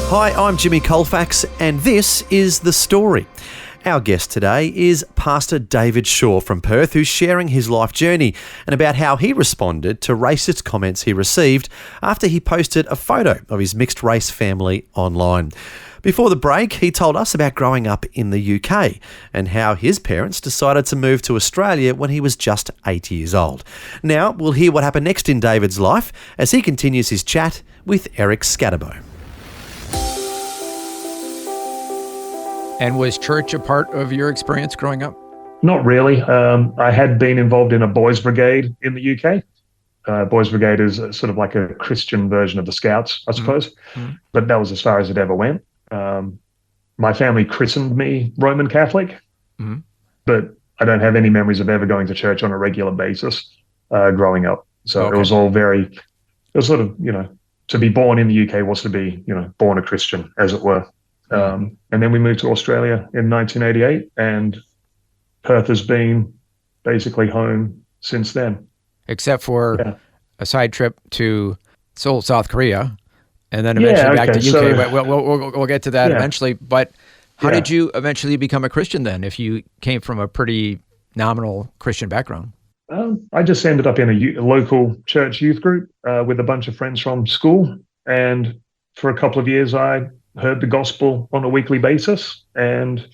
Hi, I'm Jimmy Colefax, and this is The Story. Our guest today is Pastor David Shaw from Perth, who's sharing his life journey and about how he responded to racist comments he received after he posted a photo of his mixed-race family online. Before the break, he told us about growing up in the UK and how his parents decided to move to Australia when he was just 8 years old. Now, we'll hear what happened next in David's life as he continues his chat with Eric Scatterbo. And was church a part of your experience growing up? Not really. I had been involved in a boys' brigade in the UK. Boys' brigade is sort of like a Christian version of the Scouts, I suppose. Mm-hmm. But that was as far as it ever went. My family christened me Roman Catholic, but I don't have any memories of ever going to church on a regular basis growing up. So It was all it was sort of, to be born in the UK was to be, born a Christian, as it were. And then we moved to Australia in 1988, and Perth has been basically home since then. Except for a side trip to Seoul, South Korea, and then eventually back to UK. So, we'll get to that eventually. But how did you eventually become a Christian then, if you came from a pretty nominal Christian background? I just ended up in a local church youth group with a bunch of friends from school. And for a couple of years, I heard the gospel on a weekly basis, and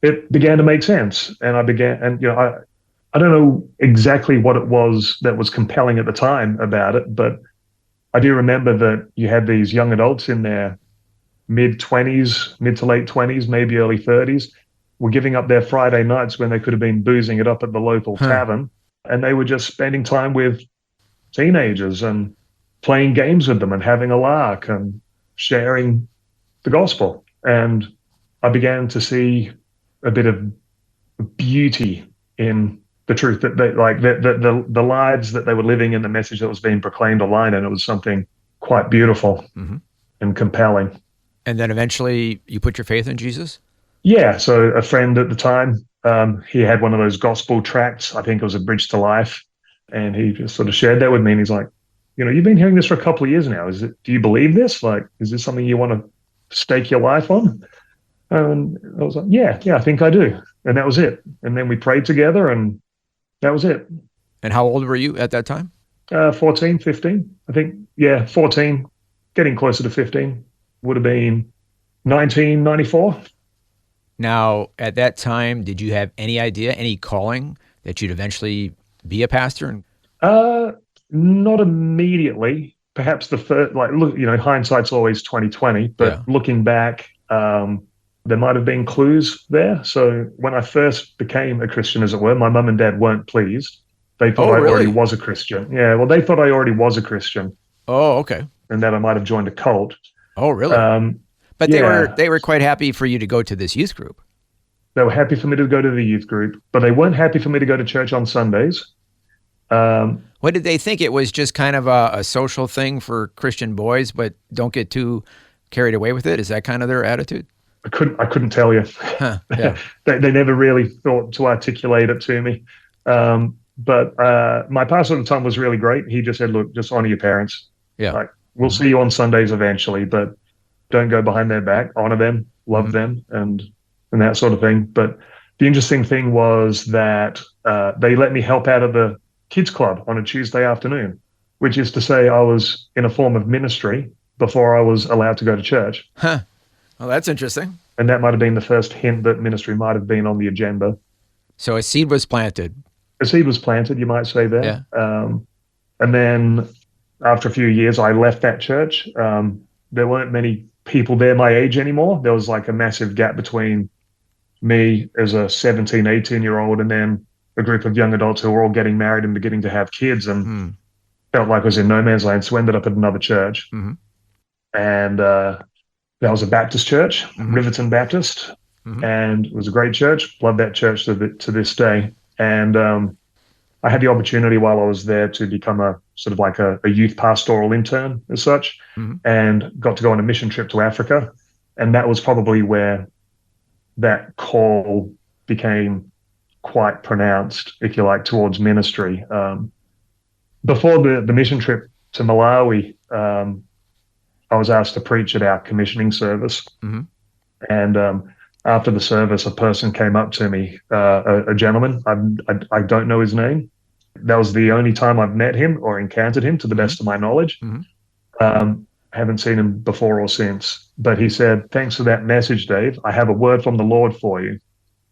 it began to make sense. And I don't know exactly what it was that was compelling at the time about it, but I do remember that you had these young adults in their mid to late 20s, maybe early 30s, were giving up their Friday nights when they could have been boozing it up at the local tavern, and they were just spending time with teenagers and playing games with them and having a lark and sharing the gospel. And I began to see a bit of beauty in the truth that they the lives that they were living and the message that was being proclaimed online. And it was something quite beautiful and compelling. And then eventually you put your faith in Jesus? Yeah. So a friend at the time, he had one of those gospel tracts. I think it was A Bridge to Life. And he just sort of shared that with me. And he's like, you've been hearing this for a couple of years now. Do you believe this? Like, is this something you want to stake your life on? And I was like, yeah, I think I do. And that was it. And then we prayed together, and that was it. And how old were you at that time? 14, 15, I think. Yeah, 14, getting closer to 15. Would have been 1994. Now, at that time, did you have any idea, any calling that you'd eventually be a pastor? Not immediately. Perhaps the first, hindsight's always 20/20, but looking back, there might have been clues there. So when I first became a Christian, as it were, my mum and dad weren't pleased. They thought I already was a Christian. Yeah, well, they thought I already was a Christian. Oh, okay. And that I might have joined a cult. Oh, really? But they were quite happy for you to go to this youth group. They were happy for me to go to the youth group, but they weren't happy for me to go to church on Sundays. What did they think? It was just kind of a social thing for Christian boys, but don't get too carried away with it? Is that kind of their attitude? I couldn't tell you. Huh, yeah. They never really thought to articulate it to me. But my pastor at the time was really great. He just said, look, just honor your parents. Yeah. Like, we'll see you on Sundays eventually, but don't go behind their back. Honor them, love them, and that sort of thing. But the interesting thing was that they let me help out of the kids club on a Tuesday afternoon, which is to say I was in a form of ministry before I was allowed to go to church. Huh. Well, that's interesting. And that might have been the first hint that ministry might have been on the agenda. So a seed was planted. A seed was planted, you might say there. Yeah. And then after a few years, I left that church. There weren't many people there my age anymore. There was like a massive gap between me as a 17, 18-year-old and then a group of young adults who were all getting married and beginning to have kids, and felt like I was in no man's land. So I ended up at another church. And that was a Baptist church, Riverton Baptist. And it was a great church. Love that church to this day. And I had the opportunity while I was there to become a sort of like a youth pastoral intern as such, and got to go on a mission trip to Africa. And that was probably where that call became quite pronounced, if you like, towards ministry. Before the mission trip to Malawi, I was asked to preach at our commissioning service. Mm-hmm. And after the service, a person came up to me, a gentleman. I don't know his name. That was the only time I've met him or encountered him, to the best of my knowledge. Haven't seen him before or since. But he said, "Thanks for that message, Dave. I have a word from the Lord for you."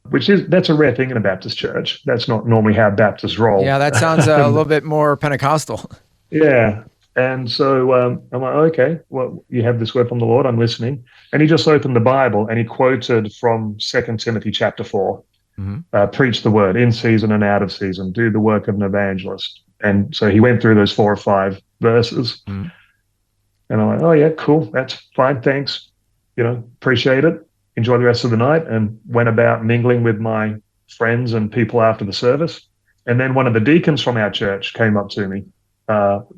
That's a rare thing in a Baptist church. That's not normally how Baptists roll. Yeah, that sounds a little bit more Pentecostal. Yeah. And so I'm like, okay, well, you have this word from the Lord. I'm listening. And he just opened the Bible and he quoted from 2 Timothy chapter 4. Preach the word in season and out of season. Do the work of an evangelist. And so he went through those 4 or 5 verses. And I'm like, oh, yeah, cool. That's fine. Thanks. Appreciate it. Enjoy the rest of the night, and went about mingling with my friends and people after the service. And then one of the deacons from our church came up to me,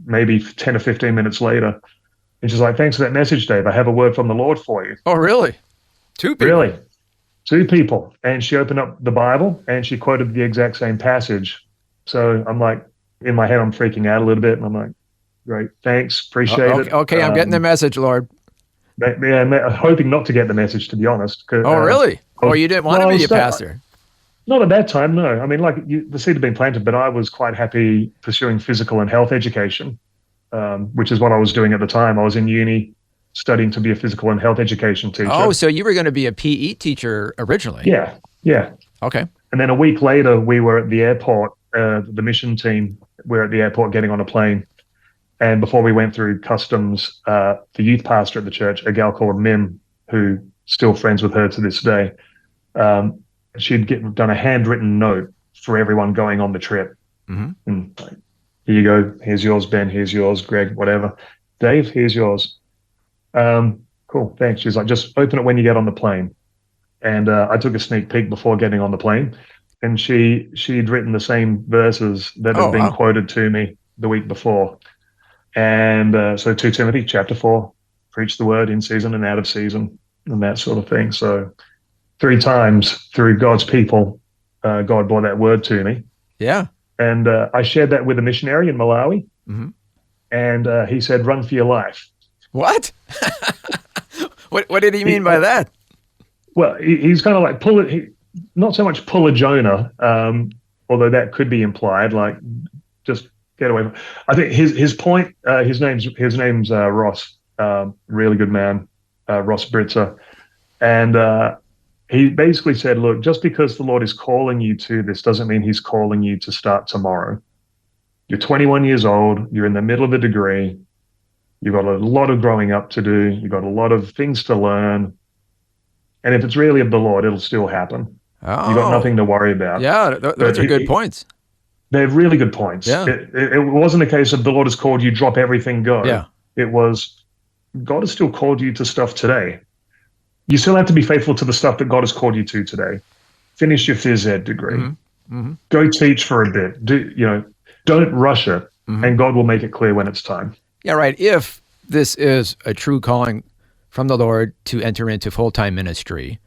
maybe 10 or 15 minutes later. And she's like, "Thanks for that message, Dave. I have a word from the Lord for you." Oh, really? 2 people? Really? 2 people. And she opened up the Bible and she quoted the exact same passage. So I'm like, in my head, I'm freaking out a little bit. And I'm like, great, thanks, appreciate it. Okay, I'm getting the message, Lord. Yeah, hoping not to get the message, to be honest. Oh, really? You didn't want to be a pastor? Not at that time, no. I mean, the seed had been planted, but I was quite happy pursuing physical and health education, which is what I was doing at the time. I was in uni studying to be a physical and health education teacher. Oh, so you were going to be a PE teacher originally? Yeah. Okay. And then a week later, we were at the airport, the mission team, we're at the airport getting on a plane. And before we went through customs, the youth pastor at the church, a gal called Mim, who still friends with her to this day, she'd done a handwritten note for everyone going on the trip. And like, here you go. Here's yours, Ben. Here's yours, Greg, whatever. Dave, here's yours. Cool, thanks. She's like, just open it when you get on the plane. And I took a sneak peek before getting on the plane. And she'd written the same verses that had been quoted to me the week before. And so 2 Timothy chapter 4, preach the word in season and out of season, and that sort of thing. So 3 times through God's people, God brought that word to me. Yeah. And I shared that with a missionary in Malawi. And he said, "Run for your life." What? What did he mean by that? Well, he's kind of like not so much pull a Jonah, although that could be implied, like just get away from. I think his point. His name's Ross. Really good man, Ross Britzer, and he basically said, "Look, just because the Lord is calling you to this doesn't mean He's calling you to start tomorrow. You're 21 years old. You're in the middle of a degree. You've got a lot of growing up to do. You've got a lot of things to learn. And if it's really of the Lord, it'll still happen. You've got nothing to worry about." Yeah, those are good points. They're really good points. Yeah. It wasn't a case of the Lord has called you, drop everything, go. Yeah. It was, God has still called you to stuff today. You still have to be faithful to the stuff that God has called you to today. Finish your phys ed degree. Go teach for a bit. Don't rush it, and God will make it clear when it's time. Yeah, right. If this is a true calling from the Lord to enter into full-time ministry,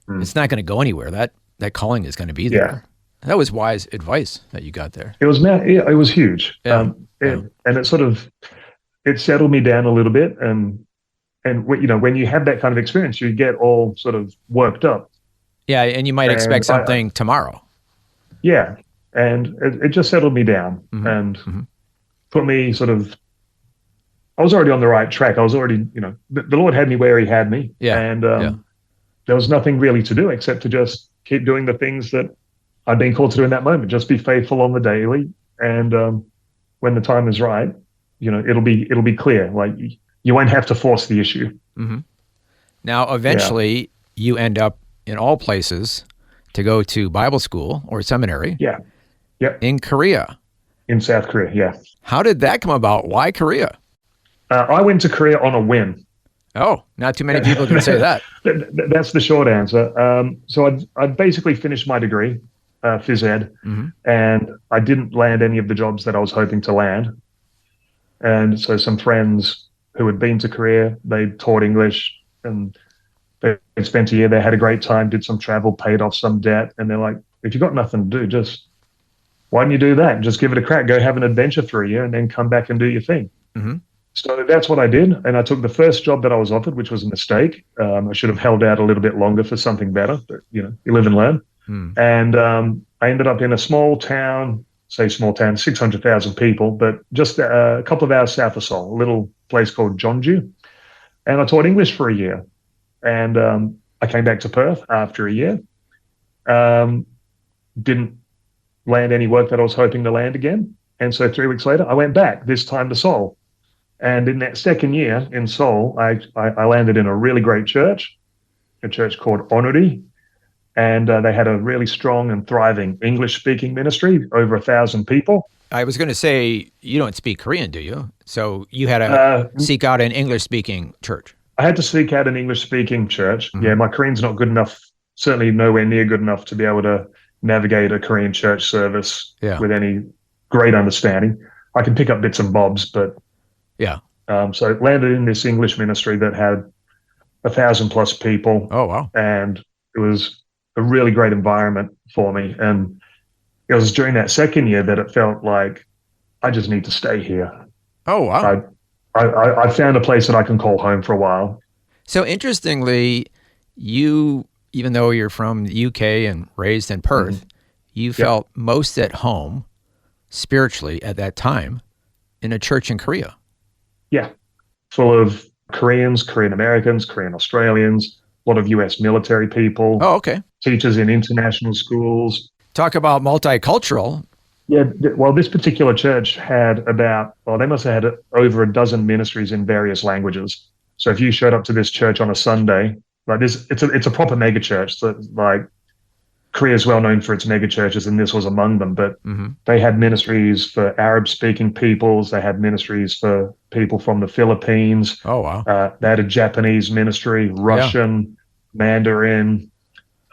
it's not going to go anywhere. That calling is going to be there. Yeah. That was wise advice that you got there. It was it was huge. Yeah. And it settled me down a little bit. And when you have that kind of experience, you get all sort of worked up. Yeah, and you might expect something tomorrow. Yeah, and it just settled me down and put me sort of. I was already on the right track. I was already, the Lord had me where He had me. Yeah. And there was nothing really to do except to just keep doing the things that I'd been called to do in that moment. Just be faithful on the daily. And when the time is right, it'll be clear. Like, you won't have to force the issue. Now, eventually, you end up in all places to go to Bible school or seminary. Yeah. Yep. In Korea. In South Korea, yeah. How did that come about? Why Korea? I went to Korea on a whim. Oh, not too many people can say that. That's the short answer. So I'd basically finished my degree, phys ed, and I didn't land any of the jobs that I was hoping to land. And so some friends who had been to Korea, they taught English, and they spent a year there, had a great time, did some travel, paid off some debt, and they're like, if you've got nothing to do, why don't you do that? Just give it a crack. Go have an adventure for a year and then come back and do your thing. So that's what I did. And I took the first job that I was offered, which was a mistake. I should have held out a little bit longer for something better, but you live and learn. And I ended up in a small town, 600,000 people, but just a couple of hours south of Seoul, a little place called Jeonju. And I taught English for a year. And I came back to Perth after a year. Didn't land any work that I was hoping to land again. And so 3 weeks later, I went back, this time to Seoul. And in that second year in Seoul, I landed in a really great church, a church called Onuri. And they had a really strong and thriving English-speaking ministry, over 1,000 people. I was going to say, you don't speak Korean, do you? So you had to seek out an English-speaking church. I had to seek out an English-speaking church. Yeah, my Korean's not good enough, certainly nowhere near good enough to be able to navigate a Korean church service with any great understanding. I can pick up bits and bobs, but so I landed in this English ministry that had 1,000+ people. Oh, wow. And it was a really great environment for me. And it was during that second year that it felt like I just need to stay here. Oh, wow. I found a place that I can call home for a while. So interestingly, you, even though you're from the UK and raised in Perth, you felt most at home spiritually at that time in a church in Korea. Yeah, full of Koreans, Korean Americans, Korean Australians, a lot of US military people. Oh, okay. Teachers in international schools. Talk about multicultural. Yeah, well, this particular church had they must have had over a dozen ministries in various languages. So if you showed up to this church on a Sunday, like this, it's a proper mega church. So like Korea is well known for its mega churches, and this was among them. But they had ministries for Arab-speaking peoples. They had ministries for people from the Philippines. Oh, wow. They had a Japanese ministry, Russian, Mandarin.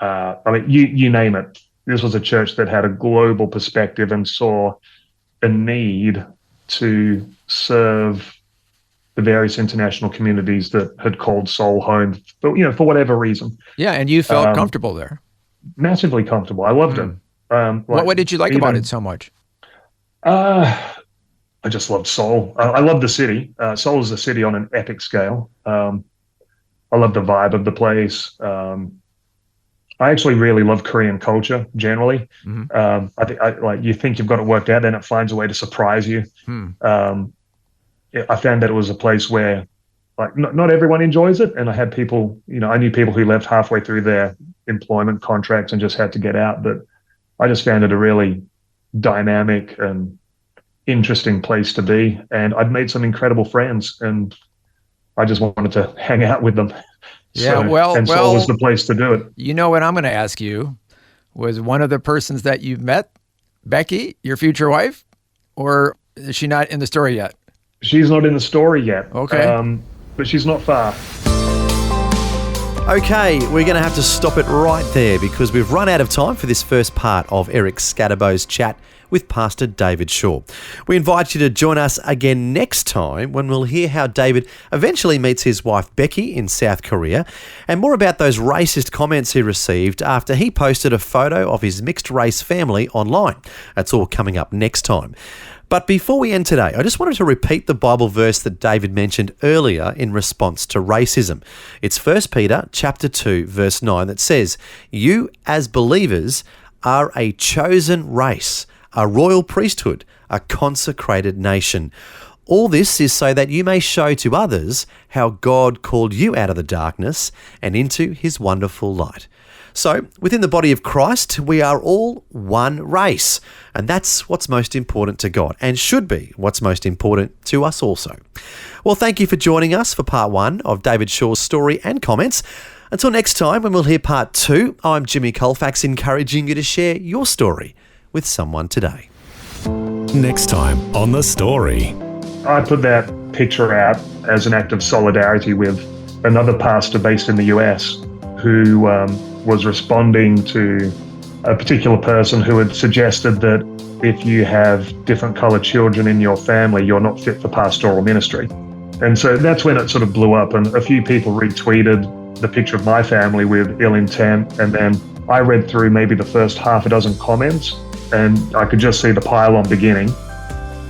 I mean, you name it. This was a church that had a global perspective and saw a need to serve the various international communities that had called Seoul home, for whatever reason. Yeah, and you felt comfortable there. Massively comfortable. I loved it. What did you like about it so much? I just loved Seoul. I love the city. Seoul is a city on an epic scale. I love the vibe of the place. I actually really love Korean culture generally. I think you think you've got it worked out, then it finds a way to surprise you. I found that it was a place where not everyone enjoys it, and I had people, I knew people who left halfway through their employment contracts and just had to get out. But I just found it a really dynamic and interesting place to be, and I'd made some incredible friends, and I just wanted to hang out with them. Yeah, Seoul was the place to do it. You know what I'm going to ask you? Was one of the persons that you've met Becky, your future wife, or is she not in the story yet? She's not in the story yet. Okay. But she's not far. Okay, we're going to have to stop it right there because we've run out of time for this first part of Eric Scatterbo's chat with Pastor David Shaw. We invite you to join us again next time when we'll hear how David eventually meets his wife Becky in South Korea and more about those racist comments he received after he posted a photo of his mixed race family online. That's all coming up next time. But before we end today, I just wanted to repeat the Bible verse that David mentioned earlier in response to racism. It's 1 Peter chapter 2, verse 9 that says, "You as believers are a chosen race, a royal priesthood, a consecrated nation. All this is so that you may show to others how God called you out of the darkness and into his wonderful light." So, within the body of Christ, we are all one race, and that's what's most important to God, and should be what's most important to us also. Well, thank you for joining us for part 1 of David Shaw's story and comments. Until next time, when we'll hear part 2, I'm Jimmy Colefax, encouraging you to share your story with someone today. Next time on The Story. I put that picture out as an act of solidarity with another pastor based in the US who was responding to a particular person who had suggested that if you have different colored children in your family, you're not fit for pastoral ministry. And so that's when it sort of blew up, and a few people retweeted the picture of my family with ill intent. And then I read through maybe the first half a dozen comments, and I could just see the pile-on beginning.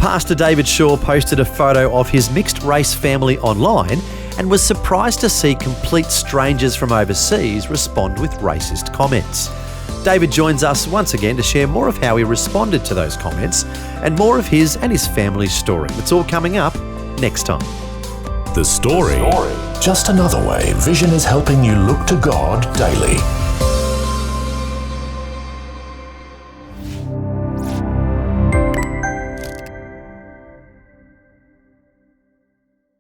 Pastor David Shaw posted a photo of his mixed-race family online and was surprised to see complete strangers from overseas respond with racist comments. David joins us once again to share more of how he responded to those comments and more of his and his family's story. It's all coming up next time. The Story. Just another way Vision is helping you look to God daily.